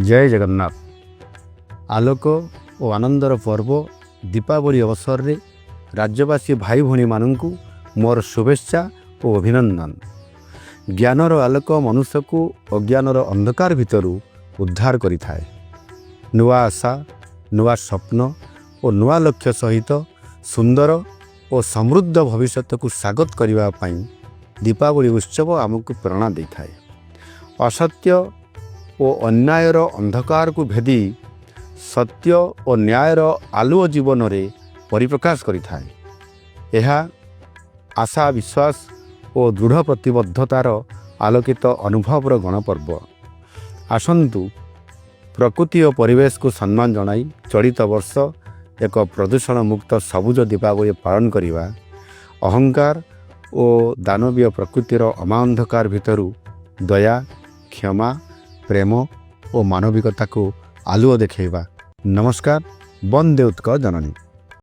जय जगन्नाथ। आलोक और आनंदर पर्व दीपावली अवसर रे राज्यवासी भाई भौणी मानू मोर शुभेच्छा और अभिनंदन। ज्ञानर आलोक मनुष्य को अज्ञानर अंधकार भितरु उद्धार करिथाए। नुआ आशा, नुआ स्वप्न और नुआ लक्ष्य सहित सुंदर और समृद्ध भविष्य को स्वागत करने दीपावली उत्सव आमको प्रेरणा देता है। असत्य और अन्यायर अंधकार को भेदी सत्य और न्यायर आलुओ जीवन रे परिप्रकाश करिथाए। यह आशा, विश्वास और दृढ़ प्रतिबद्धतार आलोकित अनुभवर गणपर्व। आसंतु प्रकृति और परिवेश को सम्मान जनाई चलित वर्ष एक प्रदूषण मुक्त सबुज दीपावली पालन करवा। अहंकार और दानवीय प्रकृतिर अमांधकार भितरु दया, क्षमा, प्रेम और मानविकता को आलुओ देखा। नमस्कार। वंदे उत्कल जननी।